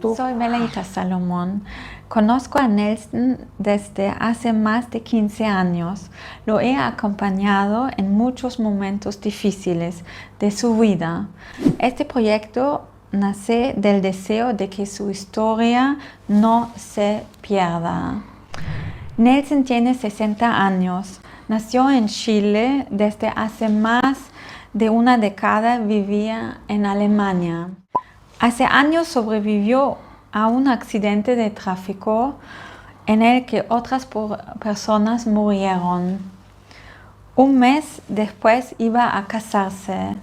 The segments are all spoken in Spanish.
Soy Meleita Salomón. Conozco a Nelson desde hace más de 15 años. Lo he acompañado en muchos momentos difíciles de su vida. Este proyecto nace del deseo de que su historia no se pierda. Nelson tiene 60 años. Nació en Chile. Desde hace más de una década vivía en Alemania. Hace años sobrevivió a un accidente de tráfico en el que otras personas murieron. Un mes después iba a casarse.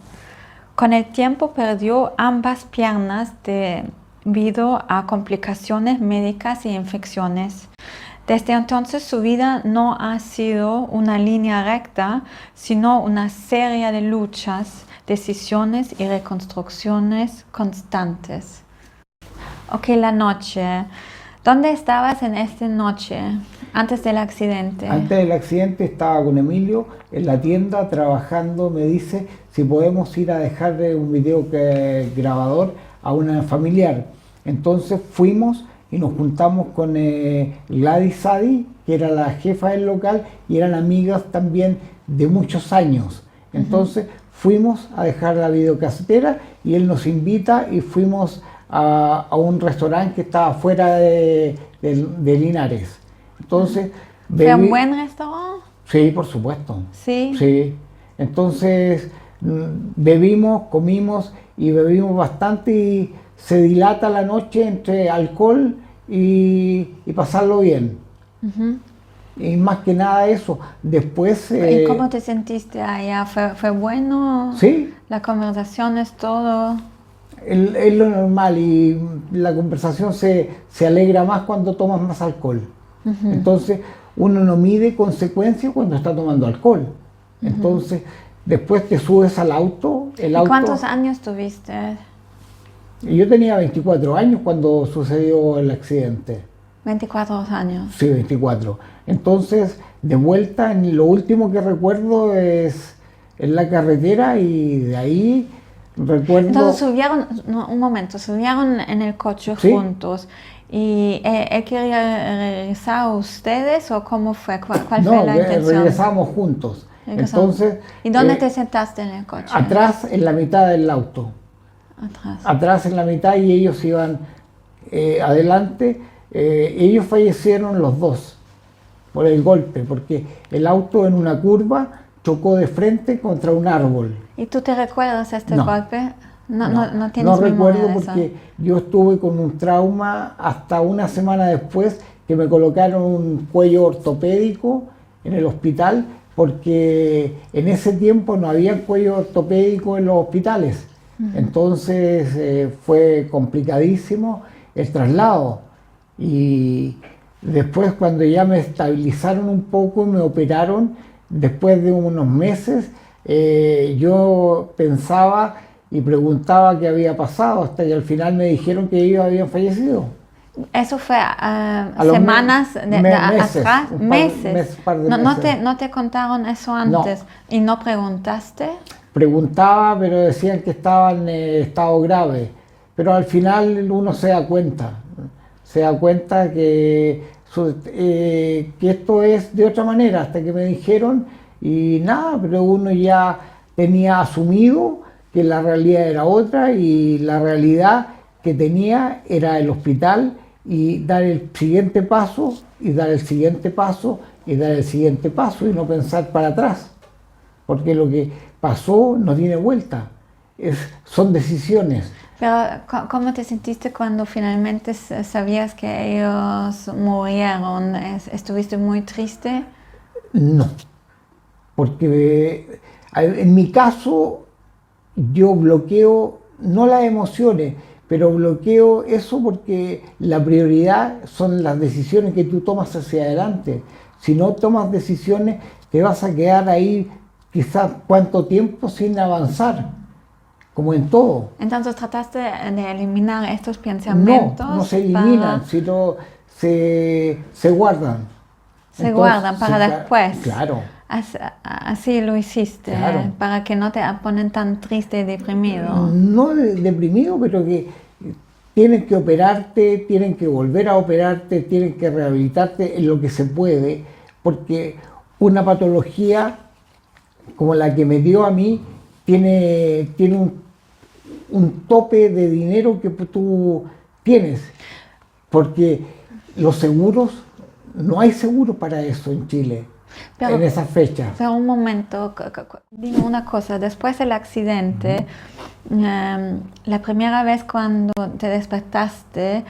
Con el tiempo perdió ambas piernas debido a complicaciones médicas y infecciones. Desde entonces su vida no ha sido una línea recta, sino una serie de luchas, decisiones y reconstrucciones constantes. Ok, la noche. ¿Dónde estabas en esta noche, antes del accidente? Antes del accidente estaba con Emilio en la tienda trabajando. Me dice si podemos ir a dejarle un video grabador a una familiar. Entonces fuimos y nos juntamos con Gladys Sadi, que era la jefa del local, y eran amigas también de muchos años. Entonces fuimos a dejar la videocasetera y él nos invita y fuimos a un restaurante que estaba fuera de Linares. Entonces, ¿Fue un buen restaurante? Sí, por supuesto. Sí. Sí. Entonces bebimos, comimos y bebimos bastante y se dilata la noche entre alcohol y pasarlo bien. Y más que nada eso. Después... ¿Y cómo te sentiste allá? ¿Fue bueno? Sí. La conversación es todo. Es lo normal y la conversación se alegra más cuando tomas más alcohol. Entonces uno no mide consecuencias cuando está tomando alcohol. Entonces después te subes al auto. ¿Y cuántos años tuviste? Yo tenía 24 años cuando sucedió el accidente. 24 años. Sí, 24. Entonces, de vuelta, lo último que recuerdo es en la carretera y de ahí recuerdo... Entonces subieron, no, un momento, subieron en el coche juntos. ¿Y él quería regresar a ustedes o cómo fue? ¿Cuál fue la intención? No, regresamos juntos. Entonces, ¿y dónde te sentaste en el coche? Atrás, en la mitad del auto. Atrás en la mitad y ellos iban adelante. Ellos fallecieron los dos por el golpe, porque el auto en una curva chocó de frente contra un árbol. ¿Y tú te recuerdas este golpe? No tienes no recuerdo de porque eso. yo estuve con un trauma hasta una semana después que me colocaron un cuello ortopédico en el hospital, porque en ese tiempo no había cuello ortopédico en los hospitales. Entonces fue complicadísimo el traslado. Y después, cuando ya me estabilizaron un poco y me operaron, después de unos meses, yo pensaba y preguntaba qué había pasado, hasta que al final me dijeron que ellos habían fallecido. ¿Eso fue semanas atrás? Meses. ¿No te contaron eso antes? No. ¿Y no preguntaste? Preguntaba, pero decían que estaban en estado grave. Pero al final uno se da cuenta. Se da cuenta que esto es de otra manera, hasta que me dijeron y nada, pero uno ya tenía asumido que la realidad era otra y la realidad que tenía era el hospital y dar el siguiente paso y dar el siguiente paso y dar el siguiente paso y no pensar para atrás, porque lo que pasó no tiene vuelta, son decisiones. Pero, ¿cómo te sentiste cuando finalmente sabías que ellos murieron? ¿Estuviste muy triste? No, porque en mi caso yo bloqueo, no las emociones, pero bloqueo eso porque la prioridad son las decisiones que tú tomas hacia adelante. Si no tomas decisiones, te vas a quedar ahí quizás cuánto tiempo sin avanzar. Como en todo. Entonces trataste de eliminar estos pensamientos. No se eliminan, sino se guardan. Guardan para después. Claro. Así lo hiciste, claro. Para que no te ponen tan triste y deprimido. No deprimido, pero que tienen que operarte, tienen que volver a operarte, tienen que rehabilitarte en lo que se puede, porque una patología como la que me dio a mí tiene un tope de dinero que tú tienes, porque los seguros, no hay seguro para eso en Chile, en esas fechas. Pero un momento, dime una cosa, después del accidente, la primera vez cuando te despertaste,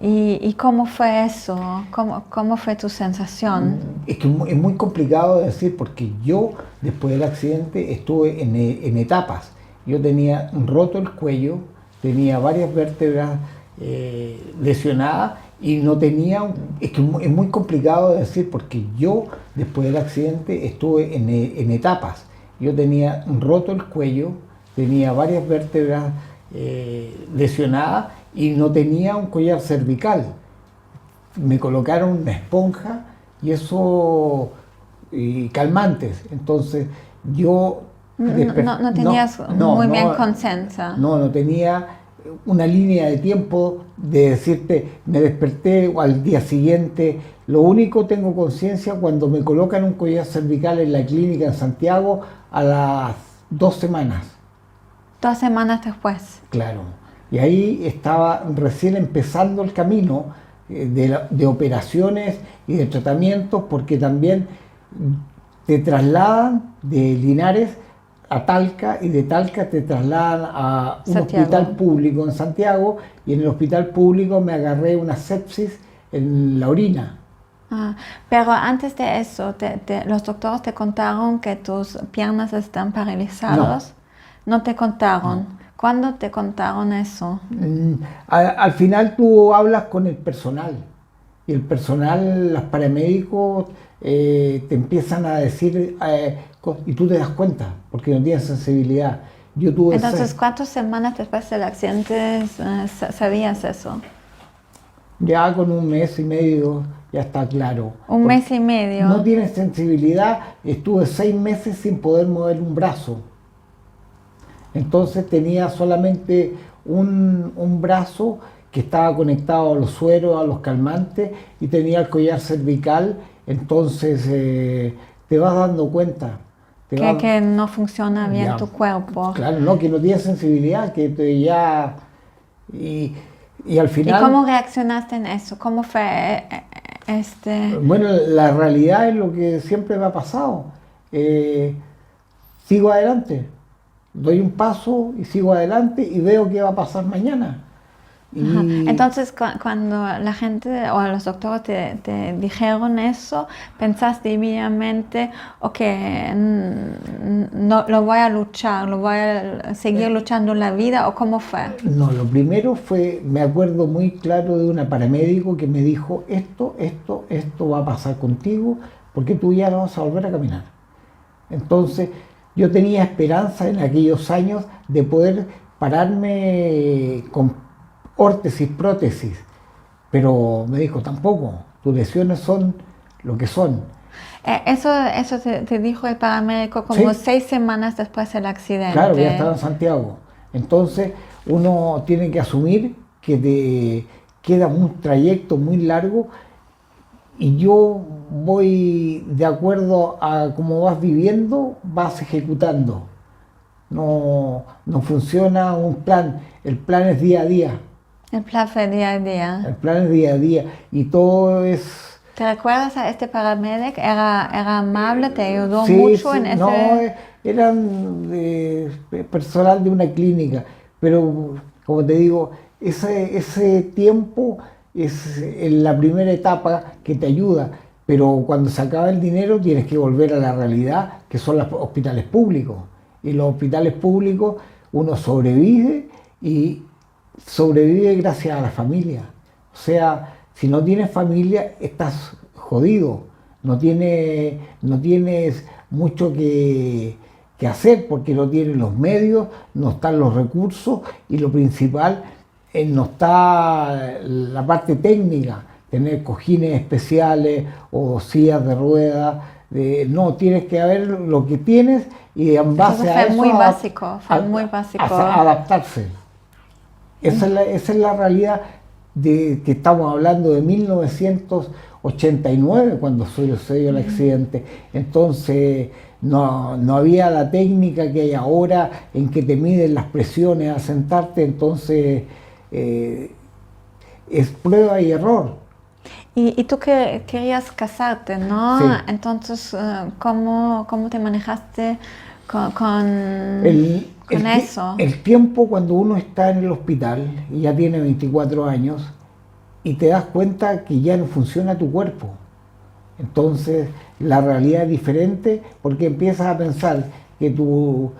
¿y cómo fue eso? ¿Cómo fue tu sensación? Es que es muy complicado de decir porque yo después del accidente estuve en etapas. Yo tenía roto el cuello, tenía varias vértebras lesionadas y no tenía, es que es muy complicado de decir porque yo después del accidente estuve en etapas. Yo tenía roto el cuello, tenía varias vértebras lesionadas y no tenía un collar cervical. Me colocaron una esponja y eso, y calmantes. Entonces yo No tenías muy bien conciencia. No tenía una línea de tiempo de decirte, me desperté al día siguiente. Lo único tengo conciencia cuando me colocan un collar cervical en la clínica en Santiago a las 2 semanas. 2 semanas después. Claro. Y ahí estaba recién empezando el camino de operaciones y de tratamientos, porque también te trasladan de Linares a Talca y de Talca te trasladan a un hospital público en Santiago, y en el hospital público me agarré una sepsis en la orina. Pero antes de eso, los doctores te contaron que tus piernas están paralizadas. No te contaron. No. ¿Cuándo te contaron eso? Al final tú hablas con el personal y el personal, los paramédicos te empiezan a decir y tú te das cuenta porque no tienes sensibilidad. Entonces, ¿cuántas semanas después del accidente sabías eso? Ya con 1 mes y medio ya está claro. ¿Un mes y medio? No tienes sensibilidad. Estuve 6 meses sin poder mover un brazo. Entonces tenía solamente un brazo que estaba conectado a los sueros, a los calmantes, y tenía el collar cervical. Entonces te vas dando cuenta. Que no funciona bien tu cuerpo. Claro, no, que no tienes sensibilidad, que ya... Y al final... ¿Y cómo reaccionaste en eso? ¿Cómo fue Bueno, la realidad es lo que siempre me ha pasado. Sigo adelante. Doy un paso y sigo adelante y veo qué va a pasar mañana. Entonces, cuando la gente o los doctores te dijeron eso, pensaste inmediatamente, ok, no, lo voy a luchar, lo voy a seguir luchando en la vida, ¿o cómo fue? No, lo primero fue, me acuerdo muy claro de una paramédico que me dijo, esto va a pasar contigo porque tú ya no vas a volver a caminar. Entonces, yo tenía esperanza en aquellos años de poder pararme con órtesis, prótesis, pero me dijo tampoco, tus lesiones son lo que son. Eso te dijo el paramédico como 6 semanas después del accidente. Claro, ya estaba en Santiago. Entonces uno tiene que asumir que te queda un trayecto muy largo y yo voy de acuerdo a cómo vas viviendo, vas ejecutando. No funciona un plan, el plan es día a día. El plan fue día a día. El plan es día a día y todo es... ¿Te recuerdas a este paramédico? ¿Era amable? ¿Te ayudó mucho en ese...? No, eran personal de una clínica, pero como te digo, ese tiempo es en la primera etapa que te ayuda, pero cuando se acaba el dinero tienes que volver a la realidad, que son los hospitales públicos. Y los hospitales públicos uno sobrevive y sobrevive gracias a la familia. O sea, si no tienes familia estás jodido, no tienes mucho que hacer porque no tienes los medios, no están los recursos y lo principal no está la parte técnica, tener cojines especiales o sillas de ruedas. No, tienes que ver lo que tienes y en base a eso fue muy básico. adaptarse. Esa es la realidad de que estamos hablando de 1989 cuando sucedió el accidente. Entonces no había la técnica que hay ahora en que te miden las presiones al sentarte, entonces es prueba y error. Y tú que querías casarte, ¿no? Sí. Entonces, ¿cómo te manejaste con eso? El tiempo cuando uno está en el hospital y ya tiene 24 años y te das cuenta que ya no funciona tu cuerpo. Entonces la realidad es diferente porque empiezas a pensar que tu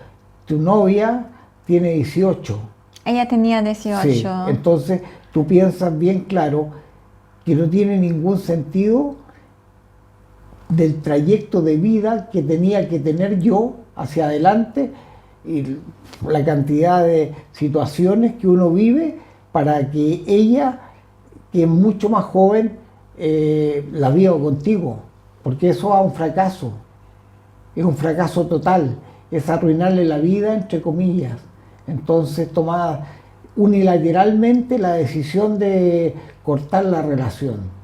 novia tiene 18. Ella tenía 18. Sí, entonces tú piensas bien claro que no tiene ningún sentido del trayecto de vida que tenía que tener yo hacia adelante y la cantidad de situaciones que uno vive para que ella, que es mucho más joven, la viva contigo, porque eso es un fracaso total, es arruinarle la vida, entre comillas. Entonces tomaba unilateralmente la decisión de cortar la relación.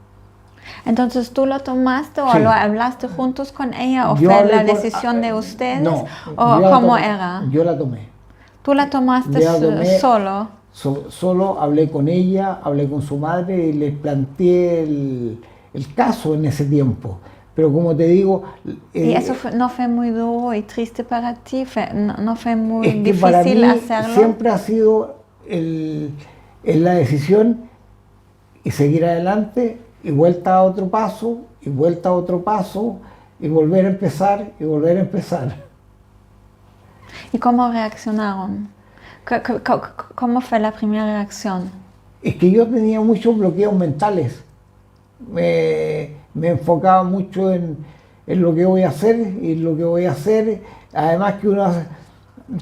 Entonces, ¿tú lo tomaste o Sí. lo hablaste juntos con ella o Yo fue hablé la con- decisión de ustedes? No, ¿O yo la cómo tomé, era? Yo la tomé. ¿Tú la tomaste Yo la tomé solo? Solo hablé con ella, hablé con su madre y le planteé el caso en ese tiempo. Pero como te digo... ¿Y eso no fue muy duro y triste para ti? ¿No fue muy es que para mí difícil hacerlo? siempre ha sido la decisión y seguir adelante y vuelta a otro paso y vuelta a otro paso y volver a empezar y volver a empezar. ¿Y cómo reaccionaron? ¿Cómo fue la primera reacción? Es que yo tenía muchos bloqueos mentales. Me enfocaba mucho en lo que voy a hacer y lo que voy a hacer. Además que uno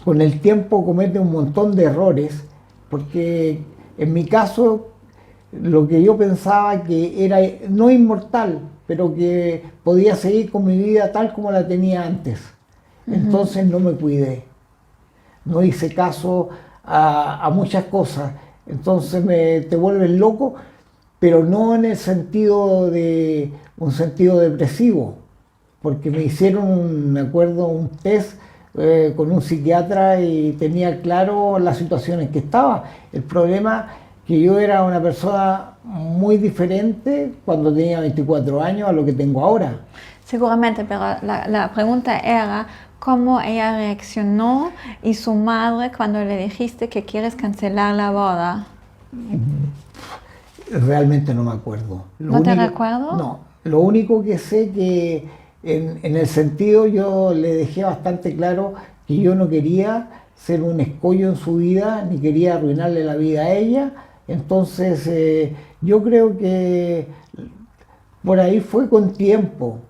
con el tiempo comete un montón de errores, porque en mi caso lo que yo pensaba que era no inmortal, pero que podía seguir con mi vida tal como la tenía antes. Entonces no me cuidé, no hice caso a muchas cosas. Entonces te vuelves loco, pero no en el sentido de un sentido depresivo, porque me hicieron, me acuerdo, un test con un psiquiatra y tenía claro la situación en que estaba. El problema que yo era una persona muy diferente cuando tenía 24 años a lo que tengo ahora. Seguramente, pero la pregunta era cómo ella reaccionó y su madre cuando le dijiste que quieres cancelar la boda. Realmente no me acuerdo. ¿No te recuerdo? No, lo único que sé que en el sentido yo le dejé bastante claro que yo no quería ser un escollo en su vida, ni quería arruinarle la vida a ella. Entonces yo creo que por ahí fue con tiempo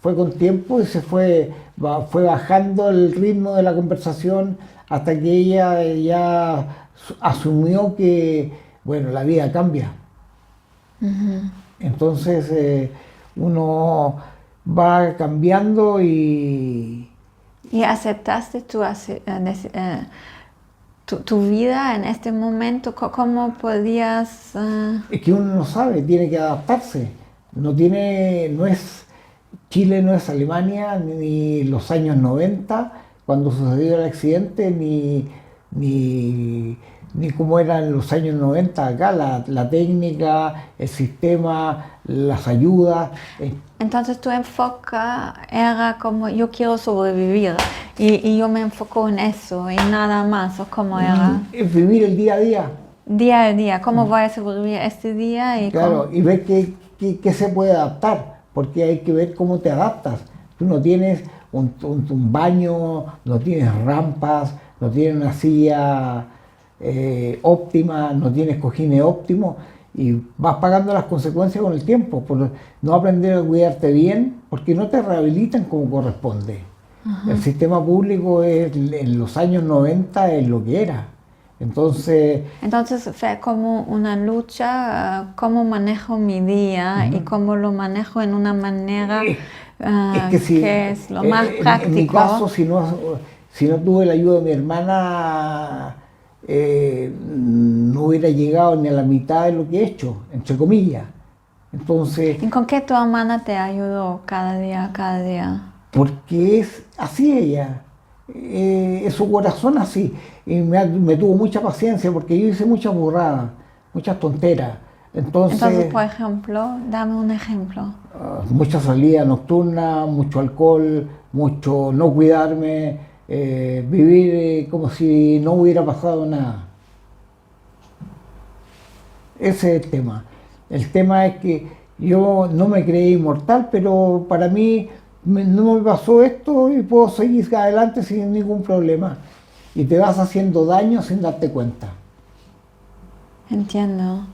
y fue bajando el ritmo de la conversación hasta que ella ya asumió que, bueno, la vida cambia. Entonces uno va cambiando y... ¿Y aceptaste tu vida en este momento? ¿Cómo podías...? Es que uno no sabe, tiene que adaptarse. Chile no es Alemania, ni los años 90, cuando sucedió el accidente, ni cómo eran los años 90 acá, la técnica, el sistema, las ayudas. Entonces tu enfoque era como yo quiero sobrevivir y yo me enfoco en eso y nada más, ¿o cómo era? Es vivir el día a día. Día a día, ¿cómo voy a sobrevivir este día? Claro, y ver qué se puede adaptar, porque hay que ver cómo te adaptas. Tú no tienes un baño, no tienes rampas, no tienes una silla óptima, no tienes cojines óptimos y vas pagando las consecuencias con el tiempo por no aprender a cuidarte bien, porque no te rehabilitan como corresponde. El sistema público en los años 90 es lo que era. Entonces fue como una lucha, cómo manejo mi día y cómo lo manejo en una manera que es lo más práctico. En mi caso, si no tuve la ayuda de mi hermana, no hubiera llegado ni a la mitad de lo que he hecho, entre comillas. Entonces, ¿Y con qué tu hermana te ayudó cada día, cada día? porque es así ella, es su corazón así. Y me tuvo mucha paciencia porque yo hice muchas burradas, muchas tonteras. Entonces, por ejemplo, dame un ejemplo. Mucha salida nocturna, mucho alcohol, mucho no cuidarme, vivir como si no hubiera pasado nada. Ese es el tema. El tema es que yo no me creí inmortal, pero para mí no me pasó esto y puedo seguir adelante sin ningún problema. Y te vas haciendo daño sin darte cuenta. Entiendo.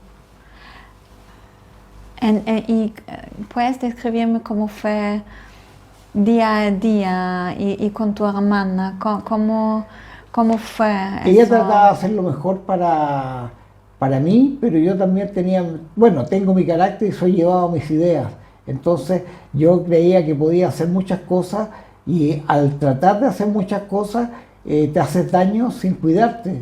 ¿Y puedes describirme cómo fue día a día y con tu hermana? ¿Cómo fue Ella eso? trataba de hacer lo mejor para mí, pero yo también tenía, bueno, tengo mi carácter y soy llevado a mis ideas. Entonces yo creía que podía hacer muchas cosas y al tratar de hacer muchas cosas te haces daño sin cuidarte,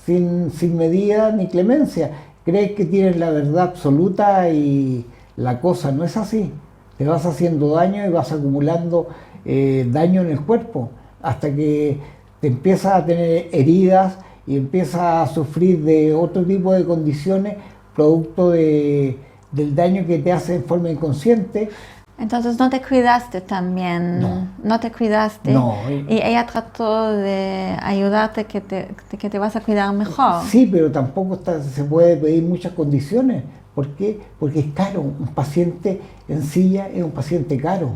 sin medida ni clemencia. Crees que tienes la verdad absoluta y la cosa no es así. Te vas haciendo daño y vas acumulando daño en el cuerpo hasta que te empiezas a tener heridas y empiezas a sufrir de otro tipo de condiciones producto del daño que te hace en forma inconsciente. Entonces no te cuidaste también, no te cuidaste. No. Y ella trató de ayudarte que te vas a cuidar mejor. Sí, pero tampoco se puede pedir muchas condiciones. ¿Por qué? Porque es caro. Un paciente en silla es un paciente caro.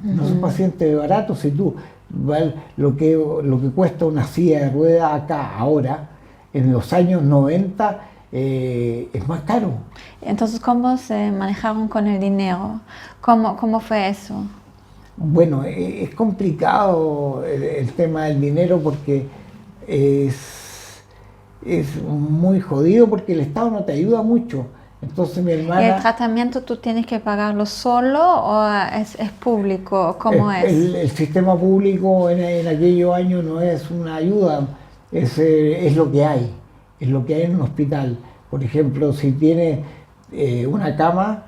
No es un paciente barato. Si tú lo que cuesta una silla de ruedas acá ahora, en los años 90, es más caro. Entonces, ¿cómo se manejaron con el dinero? ¿Cómo fue eso? Bueno, es complicado el tema del dinero porque es muy jodido porque el Estado no te ayuda mucho. Entonces mi hermana... ¿Y el tratamiento tú tienes que pagarlo solo o es público? ¿Cómo es? El sistema público en aquellos años no es una ayuda, es lo que hay, es lo que hay en un hospital. Por ejemplo, si tienes una cama,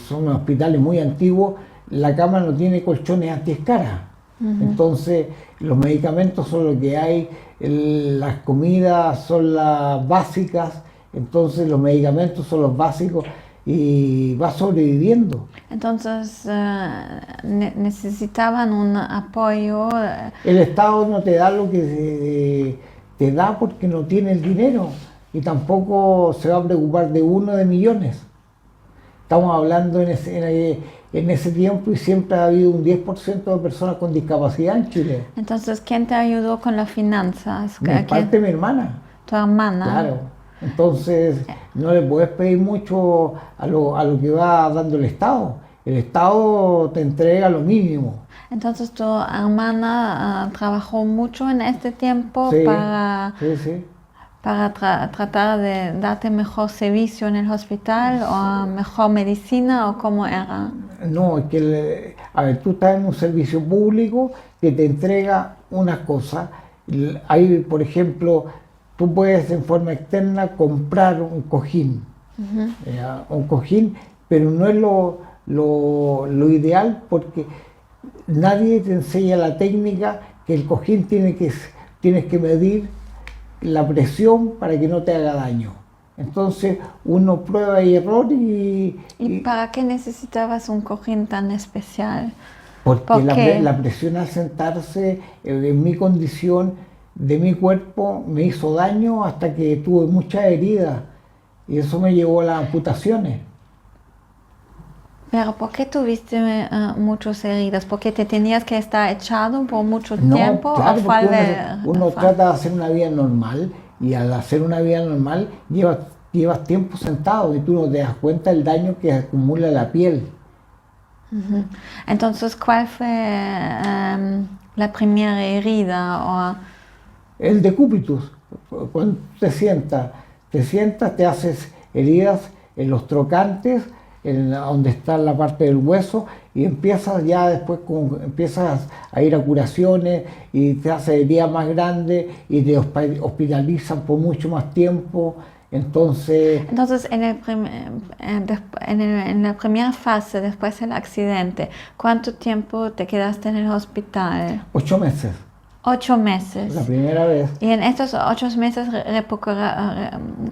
son hospitales muy antiguos, la cama no tiene colchones antiescaras. Entonces los medicamentos son lo que hay, las comidas son las básicas, entonces los medicamentos son los básicos y vas sobreviviendo. Entonces necesitaban un apoyo. El Estado no te da lo que te da porque no tiene el dinero y tampoco se va a preocupar de uno de millones. Estamos hablando en ese tiempo y siempre ha habido un 10% de personas con discapacidad en Chile. Entonces, ¿quién te ayudó con las finanzas? En parte mi hermana. Tu hermana. Claro. Entonces, no le puedes pedir mucho a lo que va dando el Estado. El Estado te entrega lo mínimo. Entonces, tu hermana trabajó mucho en este tiempo Sí, sí. Para tratar de darte mejor servicio en el hospital o mejor medicina o cómo era. No, es que, a ver, tú estás en un servicio público que te entrega unas cosas. Hay, por ejemplo, tú puedes en forma externa comprar un cojín, un cojín, pero no es lo ideal porque nadie te enseña la técnica que el cojín tienes que medir la presión para que no te haga daño. Entonces uno prueba y error ¿Y para qué necesitabas un cojín tan especial? Porque la presión al sentarse en mi condición de mi cuerpo me hizo daño hasta que tuve muchas heridas y eso me llevó a las amputaciones. Pero ¿por qué tuviste muchas heridas? ¿Porque te tenías que estar echado por mucho tiempo? Claro, ¿O fue uno trata de hacer una vida normal y al hacer una vida normal llevas tiempo sentado y tú no te das cuenta del daño que acumula la piel. Entonces, ¿cuál fue la primera herida? El decúbitus. Cuando te sientas, te haces heridas en los trocantes, donde está la parte del hueso, y empiezas ya después empiezas a ir a curaciones y te hace herida más grande y te hospitalizan por mucho más tiempo. Entonces, en la primera fase, después del accidente, ¿cuánto tiempo te quedaste en el hospital? 8 meses, 8 meses. la primera vez. Y en estos 8 meses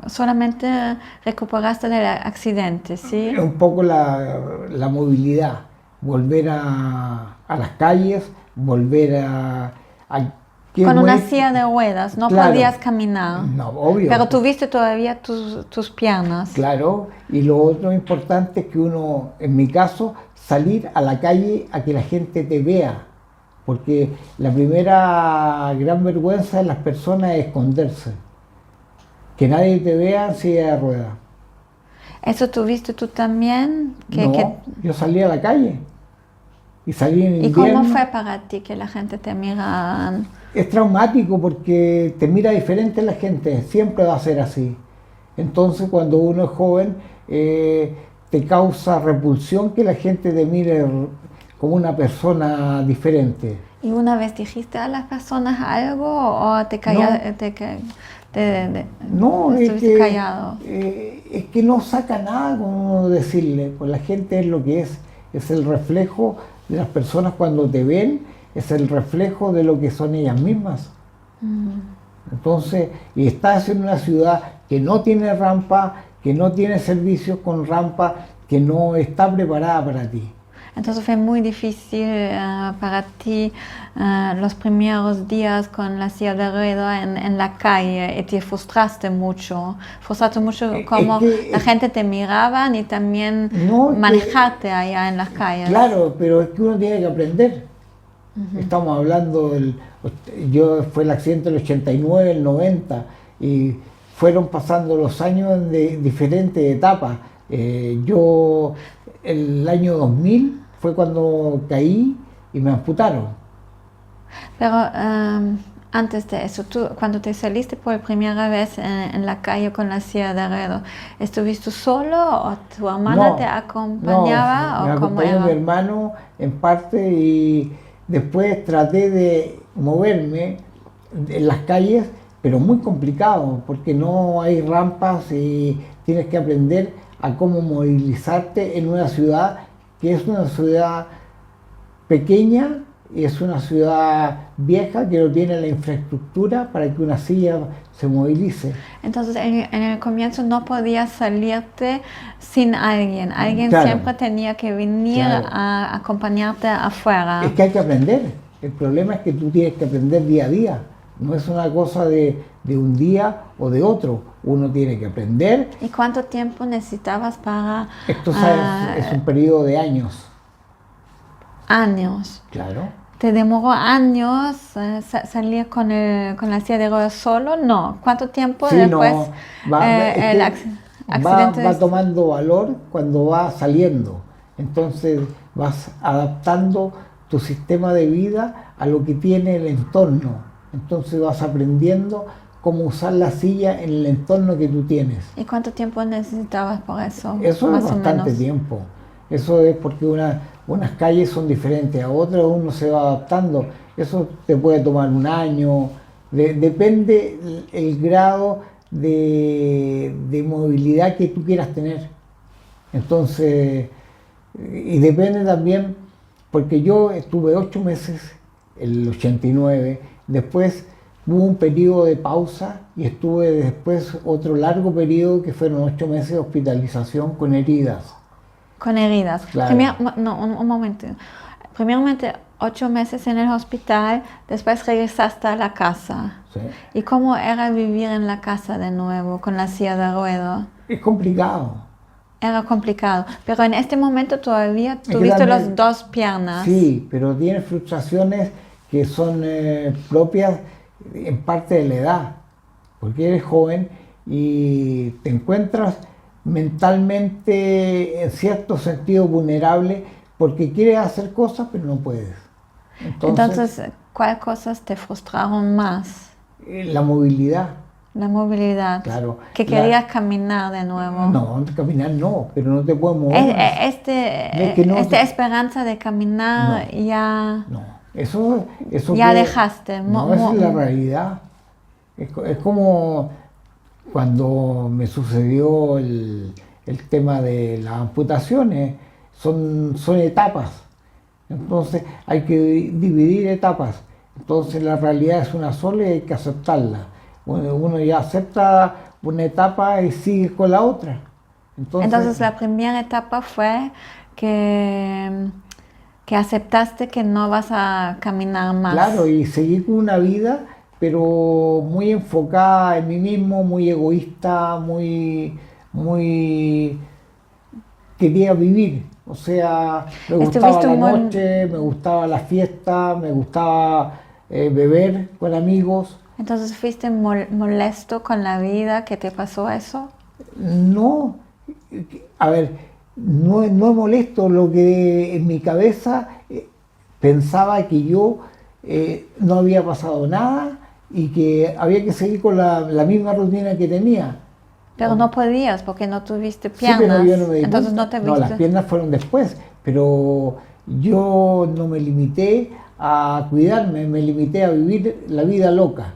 solamente recuperaste del accidente, ¿sí? Un poco la movilidad, volver a las calles, volver Con una silla de ruedas, no claro, podías caminar. No, obvio. Pero tuviste todavía tus piernas. Claro, y lo otro importante es que uno, en mi caso, salir a la calle a que la gente te vea. Porque la primera gran vergüenza de las personas es esconderse. Que nadie te vea en silla de ruedas. ¿Eso tuviste tú también? Yo salí a la calle. Y salí en invierno. ¿Y cómo fue para ti que la gente te mirara? Es traumático porque te mira diferente la gente, siempre va a ser así. Entonces cuando uno es joven te causa repulsión que la gente te mire como una persona diferente. ¿Y una vez dijiste a las personas algo o te callaste? No, callado? Es que no saca nada con uno decirle, pues la gente es lo que es el reflejo de las personas cuando te ven, es el reflejo de lo que son ellas mismas. Entonces, y estás en una ciudad que no tiene rampa, que no tiene servicios con rampa, que no está preparada para ti. Entonces fue muy difícil para ti los primeros días con la silla de ruedas en la calle y te frustraste mucho cómo la gente te miraba y también manejarte allá en las calles. Claro, pero es que uno tiene que aprender. Estamos hablando fue el accidente del 89, el 90 y fueron pasando los años en diferentes etapas. Yo el año 2000 fue cuando caí y me amputaron. Pero antes de eso, tú cuando te saliste por primera vez en la calle con la silla de ruedas, ¿estuviste solo o tu hermana te acompañaba? No, me acompañó mi hermano en parte y después traté de moverme en las calles, pero muy complicado porque no hay rampas y tienes que aprender a cómo movilizarte en una ciudad que es una ciudad pequeña y es una ciudad vieja que no tiene la infraestructura para que una silla se movilice. Entonces en el comienzo no podías salirte sin alguien, siempre tenía que venir a acompañarte afuera. Es que hay que aprender, el problema es que tú tienes que aprender día a día, no es una cosa de un día o de otro, uno tiene que aprender. ¿Y cuánto tiempo necesitabas para...? Esto es un periodo de años. ¿Años? Claro. ¿Te demoró años salir con la silla de ruedas solo? No. ¿Cuánto tiempo después el accidente? Va tomando valor cuando va saliendo. Entonces vas adaptando tu sistema de vida a lo que tiene el entorno. Entonces vas aprendiendo cómo usar la silla en el entorno que tú tienes. ¿Y cuánto tiempo necesitabas por eso? Eso es bastante tiempo. Eso es porque unas calles son diferentes a otras, uno se va adaptando. Eso te puede tomar un año, depende el grado de movilidad que tú quieras tener. Entonces, y depende también, porque yo estuve 8 meses, el 89, después hubo un periodo de pausa y estuve después otro largo periodo que fueron 8 meses de hospitalización con heridas. Con heridas. Claro. Un momento. Primeramente 8 meses en el hospital, después regresaste a la casa. Sí. ¿Y cómo era vivir en la casa de nuevo con la silla de ruedas? Es complicado. Era complicado, pero en este momento todavía tuviste las 2 piernas. Sí, pero tienes frustraciones que son propias en parte de la edad, porque eres joven y te encuentras mentalmente en cierto sentido vulnerable porque quieres hacer cosas pero no puedes. Entonces ¿cuáles cosas te frustraron más? La movilidad. la movilidad. Claro. Que querías caminar de nuevo. No, caminar no, pero no te puedes mover. Esta esperanza de caminar ya... No, eso ya dejaste. No, esa es la realidad. Es como cuando me sucedió el tema de las amputaciones, son etapas. Entonces hay que dividir etapas. Entonces la realidad es una sola y hay que aceptarla. Uno ya acepta una etapa y sigue con la otra. Entonces la primera etapa fue que aceptaste que no vas a caminar más. Claro, y seguí con una vida, pero muy enfocada en mí mismo, muy egoísta, muy quería vivir. O sea, me gustaba la noche, me gustaba la fiesta, me gustaba beber con amigos. Entonces, ¿fuiste molesto con la vida que te pasó eso? No, a ver, no es molesto. Lo que en mi cabeza pensaba que yo no había pasado nada y que había que seguir con la misma rutina que tenía. Pero no podías porque no tuviste piernas. Sí, pero yo no me di entonces cuenta. No te viste. No, las piernas fueron después, pero yo no me limité a cuidarme, me limité a vivir la vida loca.